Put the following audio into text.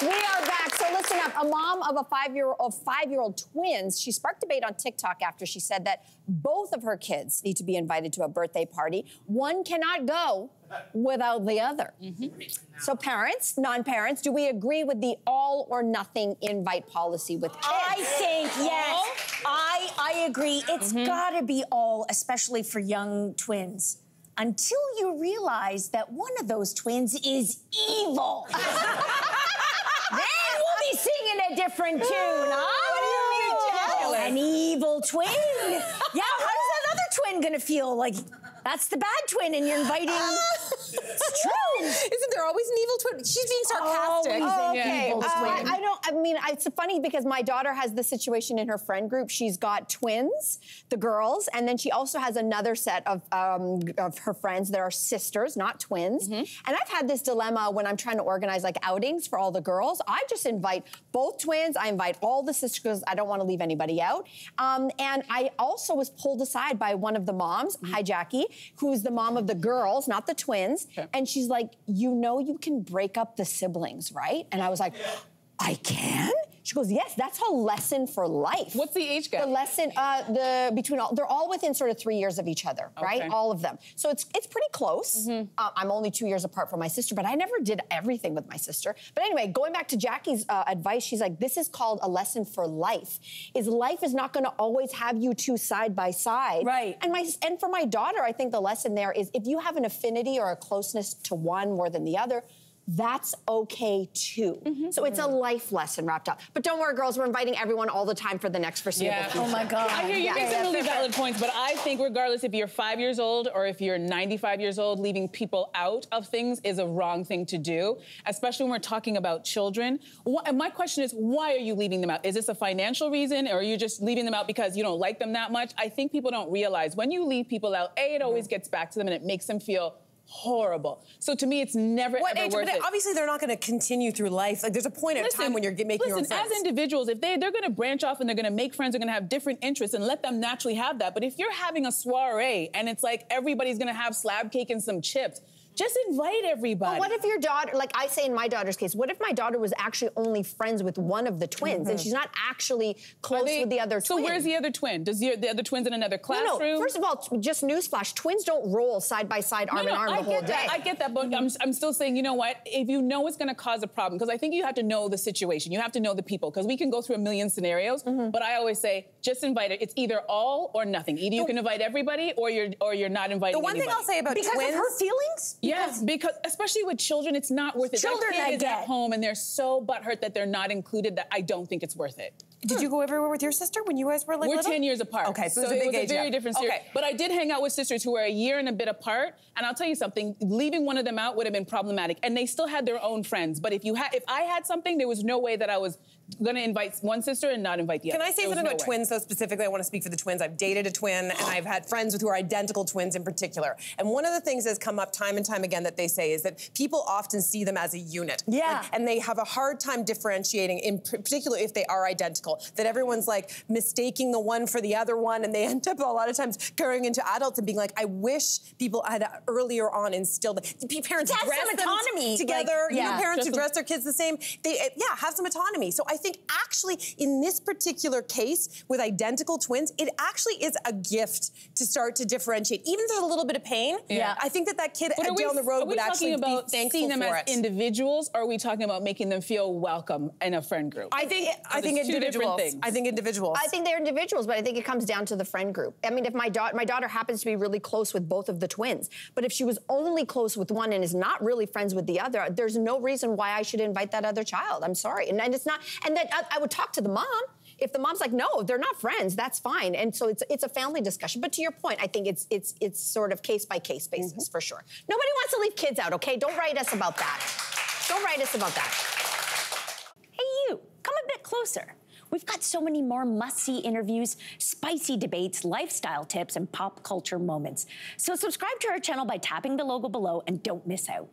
We are back. So listen up. A mom of a five-year-old twins, she sparked debate on TikTok after she said that both of her kids need to be invited to a birthday party. One cannot go without the other. So parents, non-parents, do we agree with the all or nothing invite policy with kids? I think yes. I agree. It's gotta be all, especially for young twins. Until you realize that one of those twins is evil. Then we'll be singing a different tune, huh? What do you mean, Jess? An evil twin. Yeah, how does that other twin gonna feel? Like, that's the bad twin and you're inviting... It's true. Isn't there always an evil twin? She's being sarcastic. Okay. I mean, it's funny because my daughter has this situation in her friend group. She's got twins, the girls, and then she also has another set of her friends that are sisters, not twins. And I've had this dilemma when I'm trying to organize like outings for all the girls. I just invite both twins. I invite all the sisters because I don't want to leave anybody out. And I also was pulled aside by one of the moms, hi Jackie, who's the mom of the girls, not the twins. And she's like, you know you can break up the siblings, right? And I was like, I can? She goes, yes, that's a lesson for life. What's the age gap? The lesson, they're all within sort of 3 years of each other, right? All of them. So it's pretty close. I'm only 2 years apart from my sister, but I never did everything with my sister. But anyway, going back to Jackie's advice, she's like, this is called a lesson for life. Life is not gonna always have you two side by side. Right. And for my daughter, I think the lesson there is if you have an affinity or a closeness to one more than the other, that's okay too. So it's a life lesson wrapped up. But don't worry, girls, we're inviting everyone all the time for the next foreseeable future. Oh my God. I hear you make some really valid points, but I think regardless if you're 5 years old or if you're 95 years old, leaving people out of things is a wrong thing to do, especially when we're talking about children. And my question is, why are you leaving them out? Is this a financial reason, or are you just leaving them out because you don't like them that much? I think people don't realize when you leave people out, it always gets back to them and it makes them feel horrible. So to me, it's never ever worth it. Obviously, they're not going to continue through life. Like, there's a point of time when you're making your own friends. As individuals, if they're going to branch off and they're going to make friends, they're going to have different interests, and let them naturally have that. But if you're having a soiree and it's like everybody's going to have slab cake and some chips, just invite everybody. Well, what if your daughter, like I say in my daughter's case, what if my daughter was actually only friends with one of the twins and she's not actually close with the other twin? So where's the other twin? Does the other twin's in another classroom? No, first of all, just newsflash, twins don't roll side by side, arm in arm the whole day. I get that, but I'm still saying, you know what? If you know it's gonna cause a problem, because I think you have to know the situation, you have to know the people, because we can go through a million scenarios, but I always say, just invite it. It's either all or nothing. Either you can invite everybody or you're not inviting anybody. The one thing I'll say about twins... Because of her feelings? Yes, because especially with children, it's not worth it. Children, that kid is at home and they're so butthurt that they're not included that I don't think it's worth it. Did you go everywhere with your sister when you guys were like We're little? 10 years apart. Okay, so it was a very different series. Okay. But I did hang out with sisters who were a year and a bit apart, and I'll tell you something, leaving one of them out would have been problematic. And they still had their own friends. But if I had something, there was no way that I was gonna invite one sister and not invite the other. Can I say something about twins, though, specifically? I want to speak for the twins. I've dated a twin, and I've had friends who are identical twins in particular. And one of the things that's come up time and time again that they say is that people often see them as a unit. Yeah. And they have a hard time differentiating, in particular if they are identical, that everyone's like mistaking the one for the other one, and they end up a lot of times going into adults and being like, I wish people had earlier on instilled, parents have dress some them autonomy together, like, you know, parents who dress their kids the same, have some autonomy. So I think actually in this particular case with identical twins, it actually is a gift to start to differentiate. Even if there's a little bit of pain, I think that kid down the road would actually be thankful for it. Are we talking about seeing them as individuals, or are we talking about making them feel welcome in a friend group? I think individuals. I think individuals. I think they're individuals, but I think it comes down to the friend group. I mean, if my daughter happens to be really close with both of the twins, but if she was only close with one and is not really friends with the other, there's no reason why I should invite that other child. I'm sorry, and it's not. And then I would talk to the mom. If the mom's like, no, they're not friends, that's fine. And so it's a family discussion. But to your point, I think it's sort of case by case basis for sure. Nobody wants to leave kids out, okay? Don't write us about that. Don't write us about that. Hey, you, come a bit closer. We've got so many more must-see interviews, spicy debates, lifestyle tips, and pop culture moments. So subscribe to our channel by tapping the logo below and don't miss out.